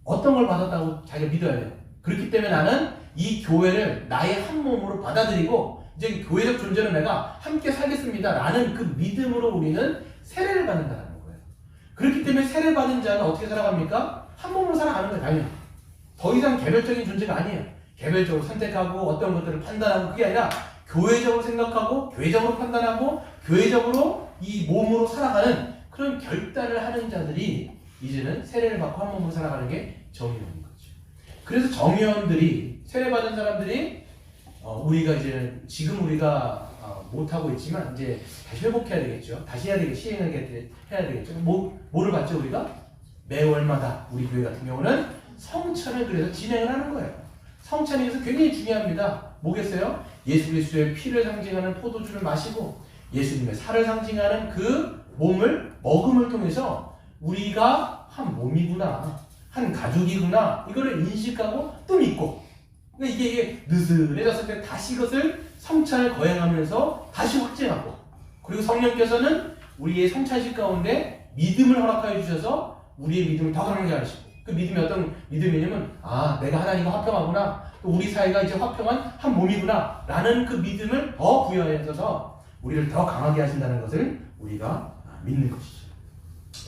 어떤 걸 받았다고 자기가 믿어야 돼요. 그렇기 때문에 나는 이 교회를 나의 한 몸으로 받아들이고 이제 교회적 존재로 내가 함께 살겠습니다 라는 그 믿음으로 우리는 세례를 받는다는 거예요. 그렇기 때문에 세례 받은 자는 어떻게 살아갑니까? 한 몸으로 살아가는 거예요. 당연히 더 이상 개별적인 존재가 아니에요. 개별적으로 선택하고 어떤 것들을 판단하고 그게 아니라 교회적으로 생각하고 교회적으로 판단하고 교회적으로 이 몸으로 살아가는 그런 결단을 하는 자들이 이제는 세례를 받고 한 몸으로 살아가는 게 정의원인 거죠. 그래서 정의원들이 세례받은 사람들이 우리가 이제 지금 우리가 못하고 있지만 이제 다시 회복해야 되겠죠. 다시 해야 되겠죠. 시행해야 되겠죠. 뭐를 받죠 우리가? 매월마다 우리 교회 같은 경우는 성찬을 그래서 진행을 하는 거예요. 성찬이 그래서 굉장히 중요합니다. 뭐겠어요? 예수 그리스도의 피를 상징하는 포도주를 마시고 예수님의 살을 상징하는 그 몸을 먹음을 통해서 우리가 한 몸이구나, 한 가족이구나 이거를 인식하고 또 믿고 근데 이게 느슨해졌을 때 다시 이것을 성찬을 거행하면서 다시 확증하고 그리고 성령께서는 우리의 성찬식 가운데 믿음을 허락하여 주셔서 우리의 믿음을 더 강하게 하시고 그 믿음이 어떤 믿음이냐면 내가 하나님과 화평하구나 또 우리 사이가 이제 화평한 한 몸이구나 라는 그 믿음을 더 부여해서 우리를 더 강하게 하신다는 것을 우리가 믿는 것이죠.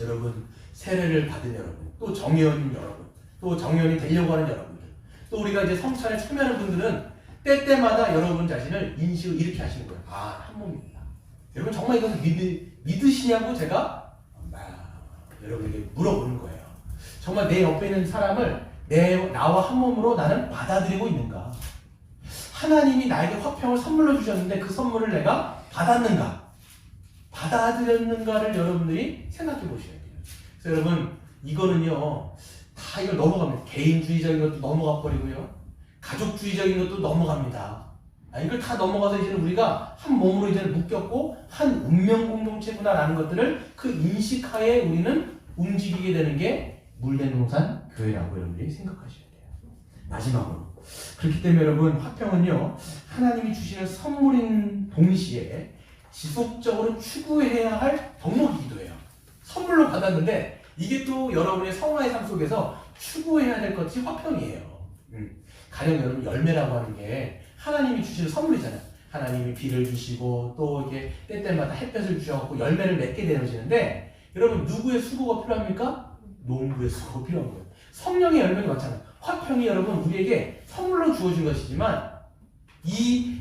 여러분 세례를 받은 여러분 또 정의원인 여러분 또 정의원이 되려고 하는 여러분들 또 우리가 이제 성찬에 참여하는 분들은 때때마다 여러분 자신을 인식을 이렇게 하시는 거예요. 한 몸입니다. 여러분 정말 이것을 믿으시냐고 제가 여러분에게 물어보는 거예요. 정말 내 옆에 있는 사람을 나와 한 몸으로 나는 받아들이고 있는가? 하나님이 나에게 화평을 선물로 주셨는데 그 선물을 내가 받았는가? 받아들였는가를 여러분들이 생각해 보셔야 돼요. 그래서 여러분 이거는요 다 이걸 넘어갑니다. 개인주의적인 것도 넘어가 버리고요 가족주의적인 것도 넘어갑니다. 이걸 다 넘어가서 이제는 우리가 한 몸으로 이제는 묶였고 한 운명 공동체구나라는 것들을 그 인식하에 우리는 움직이게 되는 게 물대농산 교회라고 여러분들이 생각하셔야 돼요. 마지막으로 그렇기 때문에 여러분 화평은요 하나님이 주시는 선물인 동시에 지속적으로 추구해야 할 덕목이기도 해요. 선물로 받았는데 이게 또 여러분의 성화의 삶 속에서 추구해야 될 것이 화평이에요. 가령 여러분 열매라고 하는 게 하나님이 주시는 선물이잖아요. 하나님이 비를 주시고 또 이렇게 때때마다 햇볕을 주셔서 열매를 맺게 되어지는데 여러분 누구의 수고가 필요합니까? 농부의 수고가 필요한 거예요. 성령의 열매가 많잖아요. 화평이 여러분 우리에게 선물로 주어진 것이지만 이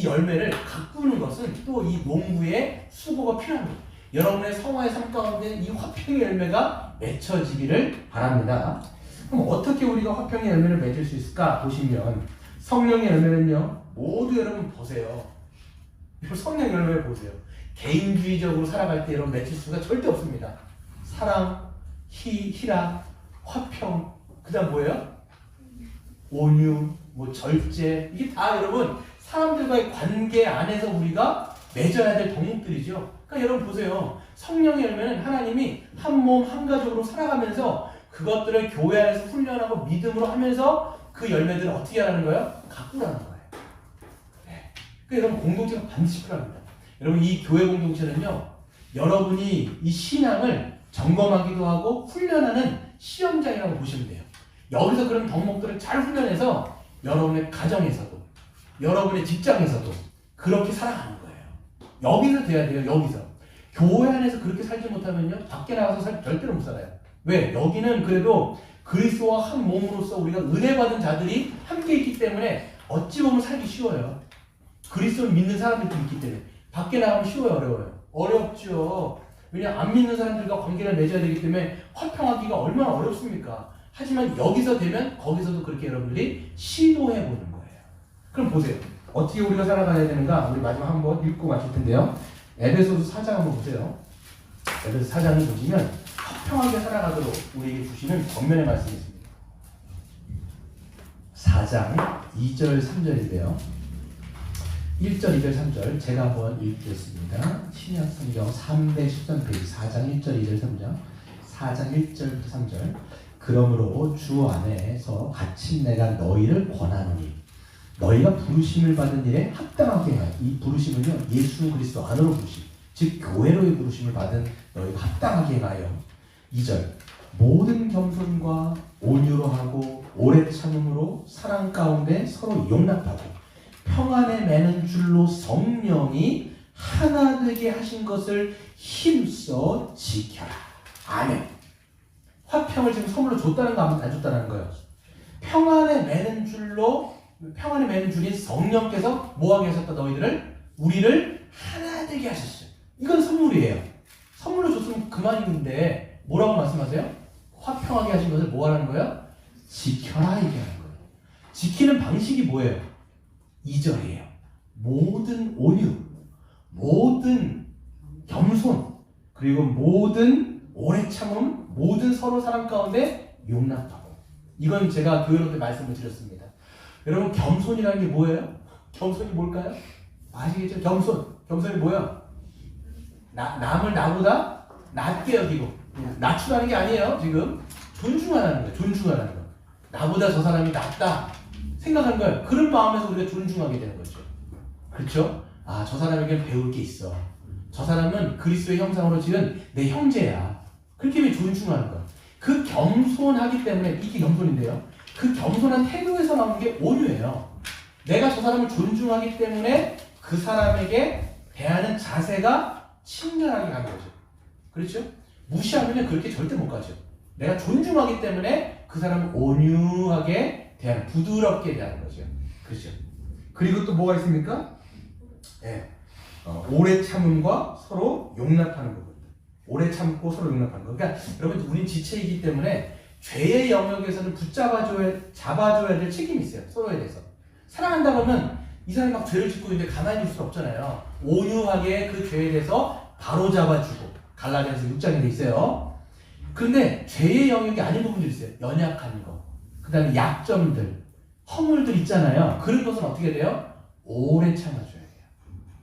열매를 가꾸는 것은 또 이 농부의 수고가 필요합니다. 여러분의 성화의 삶 가운데 이 화평의 열매가 맺혀지기를 바랍니다. 그럼 어떻게 우리가 화평의 열매를 맺을 수 있을까 보시면 성령의 열매는요 모두 여러분 보세요. 성령의 열매를 보세요. 개인주의적으로 살아갈 때 여러분 맺힐 수가 절대 없습니다. 사랑, 희락, 화평, 그 다음 뭐예요? 온유, 절제 이게 다 여러분 사람들과의 관계 안에서 우리가 맺어야 될 덕목들이죠. 그러니까 여러분 보세요. 성령의 열매는 하나님이 한 몸 한 가족으로 살아가면서 그것들을 교회 안에서 훈련하고 믿음으로 하면서 그 열매들을 어떻게 하라는 거예요? 가꾸라는 거예요. 그러니까 여러분 공동체가 반드시 필요합니다. 여러분 이 교회 공동체는요 여러분이 이 신앙을 점검하기도 하고 훈련하는 시험장이라고 보시면 돼요. 여기서 그런 덕목들을 잘 훈련해서 여러분의 가정에서도 여러분의 직장에서도 그렇게 살아가는 거예요. 여기서 돼야 돼요. 여기서. 교회 안에서 그렇게 살지 못하면요, 밖에 나가서 절대로 못 살아요. 왜? 여기는 그래도 그리스도와 한 몸으로서 우리가 은혜 받은 자들이 함께 있기 때문에 어찌 보면 살기 쉬워요. 그리스도를 믿는 사람들이 있기 때문에. 밖에 나가면 쉬워요, 어려워요? 어렵죠. 왜냐, 안 믿는 사람들과 관계를 맺어야 되기 때문에 화평하기가 얼마나 어렵습니까? 하지만 여기서 되면 거기서도 그렇게 여러분들이 시도해 보는 거예요. 그럼 보세요. 어떻게 우리가 살아가야 되는가? 우리 마지막 한번 읽고 마칠 텐데요. 에베소서 4장 한번 보세요. 에베소 4장을 보시면 화평하게 살아가도록 우리에게 주시는 권면의 말씀이 있습니다. 4장 2절 3절인데요. 1절, 2절, 3절 제가 한번 읽겠습니다. 신약 성경 313페이지 4장 1절, 2절, 3절 4장 1절부터 3절 그러므로 주 안에서 갇힌 내가 너희를 권하노니 너희가 부르심을 받은 일에 합당하게 하여 이 부르심은요 예수 그리스도 안으로 부르심 즉 교회로의 부르심을 받은 너희가 합당하게 하여 2절 모든 겸손과 온유로 하고 오래 참음으로 사랑 가운데 서로 용납하고 평안에 매는 줄로 성령이 하나 되게 하신 것을 힘써 지켜라. 아멘. 화평을 지금 선물로 줬다는 거 안 줬다는 거예요. 평안에 매는 줄인 성령께서 뭐하게 하셨다 너희들을? 우리를 하나 되게 하셨어요. 이건 선물이에요. 선물로 줬으면 그만인데 뭐라고 말씀하세요? 화평하게 하신 것을 뭐 하는 거예요? 지켜라 얘기하는 거예요. 지키는 방식이 뭐예요? 2절이에요. 모든 온유, 모든 겸손, 그리고 모든 오래 참음, 모든 서로 사랑 가운데 용납하고. 이건 제가 교회로 때 말씀을 드렸습니다. 여러분 겸손이라는 게 뭐예요? 겸손이 뭘까요? 아시겠죠? 겸손이 뭐예요? 남을 나보다 낮게 여기고 낮추라는 게 아니에요. 지금 존중하라는 거예요. 존중하라는 거. 나보다 저 사람이 낫다 생각하는 거예요. 그런 마음에서 우리가 존중하게 되는 거죠. 그렇죠? 아, 저 사람에게는 배울 게 있어. 저 사람은 그리스도의 형상으로 지은 내 형제야. 그렇게 왜 존중하는 거야. 그 겸손하기 때문에 이게 겸손인데요. 그 겸손한 태도에서 나오는 게 온유예요. 내가 저 사람을 존중하기 때문에 그 사람에게 대하는 자세가 친절하게 가는 거죠. 그렇죠? 무시하면 그렇게 절대 못 가죠. 내가 존중하기 때문에 그 사람을 온유하게 대하는, 부드럽게 대하는 거죠. 그렇죠? 그리고 또 뭐가 있습니까? 네. 오래 참음과 서로 용납하는 부분. 오래 참고 서로 용납하는 거. 그러니까 여러분 우린 지체이기 때문에 죄의 영역에서는 잡아줘야 될 책임이 있어요. 서로에 대해서. 사랑한다 그러면 이 사람이 막 죄를 짓고 있는데 가만히 있을 수 없잖아요. 온유하게 그 죄에 대해서 바로 잡아주고. 갈라디아서 6장에 돼 있어요. 그런데 죄의 영역이 아닌 부분들이 있어요. 연약한 거. 그 다음에 약점들, 허물들 있잖아요. 그런 것은 어떻게 돼요? 오래 참아줘야 돼요.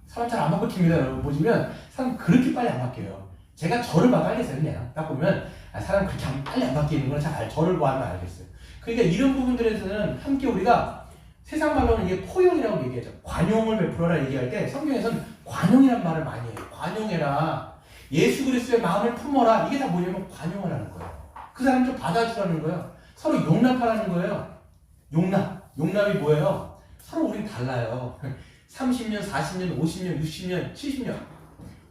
사람 잘 안 바뀌입니다. 여러분 보시면 사람 그렇게 빨리 안 바뀌어요. 제가 저를 봐 알겠어요. 그냥 딱 보면 사람 그렇게 빨리 안 바뀌는 걸 잘 저를 보면 알겠어요. 그러니까 이런 부분들에서는 함께 우리가 세상 말로는 이게 포용이라고 얘기하죠. 관용을 베풀어라 얘기할 때 성경에서는 관용이란 말을 많이 해요. 관용해라. 예수 그리스도의 마음을 품어라. 이게 다 뭐냐면 관용을 하는 거예요. 그 사람 좀 받아주라는 거예요. 서로 용납하라는 거예요. 용납이 뭐예요? 서로 우린 달라요. 30년, 40년, 50년, 60년, 70년.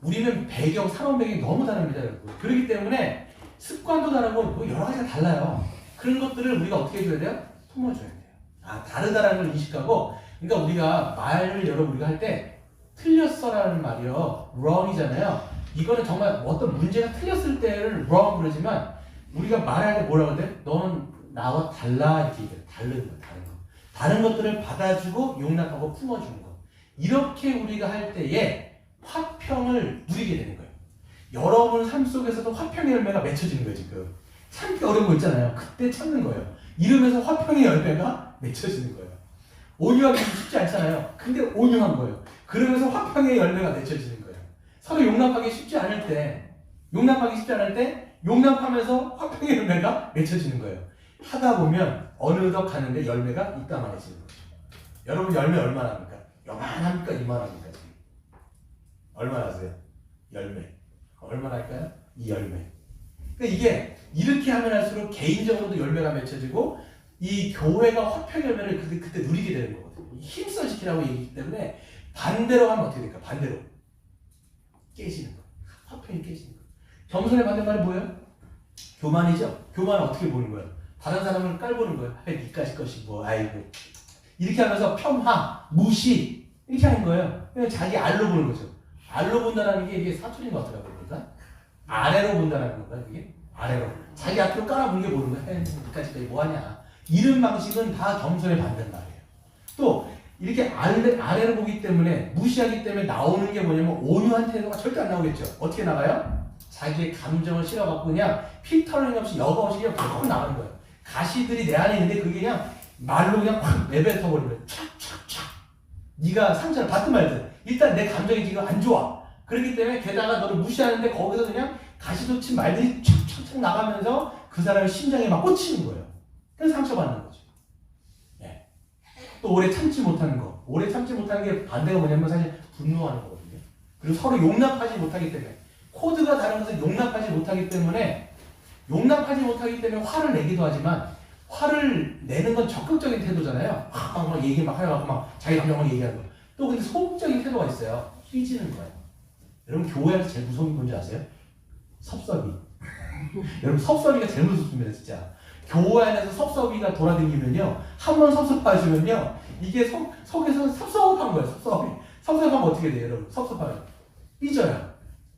우리는 산업 배경이 너무 다릅니다, 여러분. 그렇기 때문에 습관도 다르고 여러 가지가 달라요. 그런 것들을 우리가 어떻게 해줘야 돼요? 품어줘야 돼요. 아, 다르다라는 걸 인식하고, 그러니까 우리가 말을 우리가 할 때 틀렸어라는 말이요. wrong이잖아요. 이거는 정말 어떤 문제가 틀렸을 때를 wrong 그러지만 우리가 말할 때 뭐라고 해? 너는 나와 달라 이렇게 얘기해요. 다른 거. 다른 것들을 받아주고 용납하고 품어주는 거. 이렇게 우리가 할 때에 화평을 누리게 되는 거예요. 여러분 삶 속에서도 화평의 열매가 맺혀지는 거예요, 지금. 참기 어려운 거 있잖아요. 그때 참는 거예요. 이러면서 화평의 열매가 맺혀지는 거예요. 온유하기 쉽지 않잖아요. 근데 온유한 거예요. 그러면서 화평의 열매가 맺혀지는 거예요. 서로 용납하기 쉽지 않을 때, 용납하면서 화평의 열매가 맺혀지는 거예요. 하다 보면 어느덧 가는데 열매가 이따만해지는 거죠. 여러분 열매 얼마나 합니까? 요만합니까? 이만합니까? 얼마나 하세요? 열매. 얼마나 할까요? 이 열매. 그러니까 이게 이렇게 하면 할수록 개인적으로도 열매가 맺혀지고 이 교회가 화평 열매를 그때 누리게 되는 거거든요. 힘써시키라고 얘기하기 때문에 반대로 하면 어떻게 될까? 반대로 깨지는 거. 화평이 깨지는 거. 겸손의 반대말이 뭐예요? 교만이죠. 교만은 어떻게 보는 거예요? 다른 사람을 깔보는 거예요. 아이 니까지 것이 뭐 아이고 이렇게 하면서 폄하, 무시 이렇게 하는 거예요. 그냥 자기 알로 보는 거죠. 알로 본다는 게 이게 사투리인 것 같더라고요. 그러니까 아래로 본다는 건가요? 이게 아래로 자기 앞으로 깔아보는 게 보는 거예요. 니까지 뭐하냐. 이런 방식은 다 겸손의 반대는 말이에요. 또 이렇게 아래로 보기 때문에 무시하기 때문에 나오는 게 뭐냐면 온유한 태도가 절대 안 나오겠죠. 어떻게 나가요? 자기의 감정을 실어갖고 그냥 필터링 없이 여과 없이 그냥 팍 나가는 거예요. 가시들이 내 안에 있는데 그게 그냥 말로 그냥 확 내뱉어버리는 거예요. 촥촥촥. 네가 상처를 받든 말든 일단 내 감정이 지금 안 좋아. 그렇기 때문에 게다가 너를 무시하는데 거기서 그냥 가시돋친 말들이 촥촥촥 나가면서 그 사람의 심장에 막 꽂히는 거예요. 그래서 상처받는 거죠. 예. 또 오래 참지 못하는 거. 오래 참지 못하는 게 반대가 뭐냐면 사실 분노하는 거거든요. 그리고 서로 용납하지 못하기 때문에 코드가 다른 것을 용납하지 못하기 때문에 화를 내기도 하지만 화를 내는 건 적극적인 태도잖아요. 막 얘기 막 하고 막 자기 감정을 얘기하는 거. 또 근데 소극적인 태도가 있어요. 삐지는 거예요. 여러분 교회에서 제일 무서운 게 뭔지 아세요? 섭섭이. 여러분 섭섭이가 제일 무섭습니다 진짜. 교회 안에서 섭섭이가 돌아다니면요. 한 번 섭섭하시면요. 이게 속에서 섭섭한 거예요. 섭섭하면 어떻게 돼요 여러분? 섭섭하면 삐져요.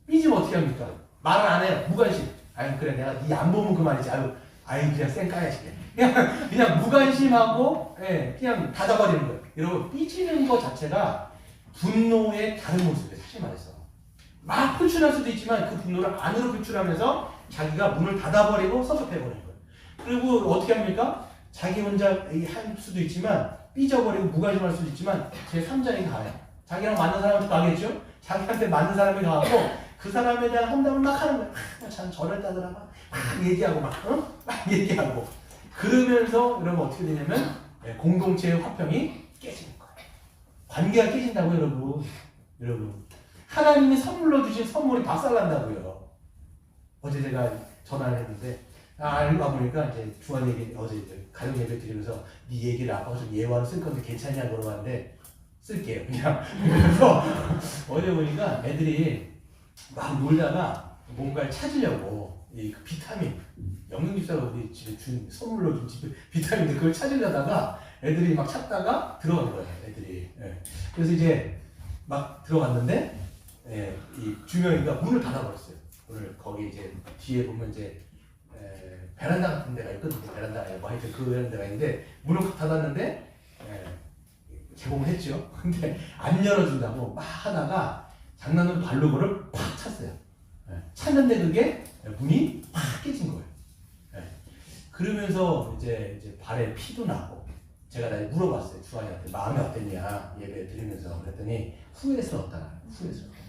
삐지면 어떻게 합니까? 말을 안 해요. 무관심. 아유 그래 내가 니 안 보면 그만이지. 아유 그냥 쌩 까야지. 그냥 무관심하고 그냥 닫아버리는 거예요. 여러분 삐지는 것 자체가 분노의 다른 모습이에요. 사실 말해서 막 표출할 수도 있지만 그 분노를 안으로 표출하면서 자기가 문을 닫아버리고 섭섭해버리는 거예요. 그리고 어떻게 합니까? 자기 혼자 할 수도 있지만 삐져버리고 무관심할 수도 있지만 제 3자에게 가요. 자기랑 맞는 사람한테 가겠죠? 자기한테 맞는 사람이 가고 그 사람에 대한 함담을 막 하는 거야. 참 저럴 따더라 막 얘기하고 막 얘기하고 그러면서 여러분 어떻게 되냐면 공동체의 화평이 깨지는 거예요. 관계가 깨진다고요 여러분. 하나님이 선물로 주신 선물이 박살난다고요. 어제 제가 전화를 했는데 알고 와보니까 이제 주한 얘기 어제 가정 예배 드리면서 네 얘기를 아빠가 좀 예화로 쓸 건데 괜찮냐고 물어봤는데 쓸게요 그냥. 그래서 어제 보니까 애들이 막 놀다가 뭔가를 찾으려고 이 비타민 영양집사가 우리 집에 준 선물로 준 집에 비타민인데 그걸 찾으려다가 애들이 막 찾다가 들어간 거예요 애들이. 그래서 이제 막 들어갔는데 이 주명이가 문을 닫아버렸어요. 오늘 거기 이제 뒤에 보면 이제 베란다 같은 데가 있거든요. 베란다에 뭐 하여튼 그 베란다가 있는데 문을 확 닫았는데 제공을 했죠. 근데 안 열어준다고 막 하다가 장난으로 발로 그를 팍 찼어요. 찼는데 그게 문이 팍 깨진 거예요. 그러면서 이제 발에 피도 나고 제가 나중에 물어봤어요. 주환이한테 마음이 어땠냐 예배 드리면서 그랬더니 후회스러웠다.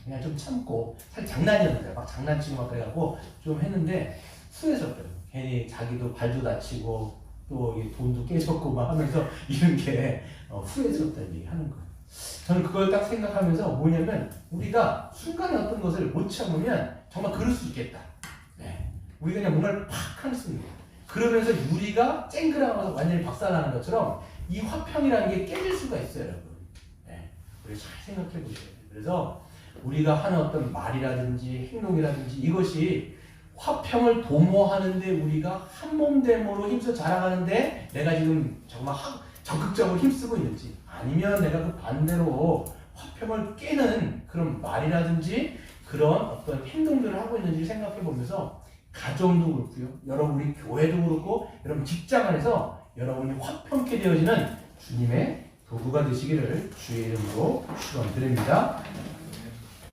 그냥 좀 참고 사실 장난이었는데 막 장난치고 막 그래갖고 좀 했는데 후회스럽더라고요. 괜히 자기도 발도 다치고 또 돈도 깨졌고 막 하면서 이런 게 후회스럽다는 얘기 하는 거예요. 저는 그걸 딱 생각하면서 뭐냐면 우리가 순간에 어떤 것을 못 참으면 정말 그럴 수 있겠다. 우리가 그냥 뭔가를 팍 하는 수 있는 거예요. 그러면서 유리가 쨍그랑하면서 완전히 박살나는 것처럼 이 화평이라는 게 깨질 수가 있어요, 여러분. 우리 잘 생각해 보셔야 돼요. 그래서 우리가 하는 어떤 말이라든지 행동이라든지 이것이 화평을 도모하는데 우리가 한몸됨으로 힘써 자라가는데 내가 지금 정말 적극적으로 힘쓰고 있는지 아니면 내가 그 반대로 화평을 깨는 그런 말이라든지 그런 어떤 행동들을 하고 있는지 생각해 보면서 가정도 그렇고요. 여러분 우리 교회도 그렇고 여러분 직장 안에서 여러분이 화평케 되어지는 주님의 도구가 되시기를 주의 이름으로 축원드립니다.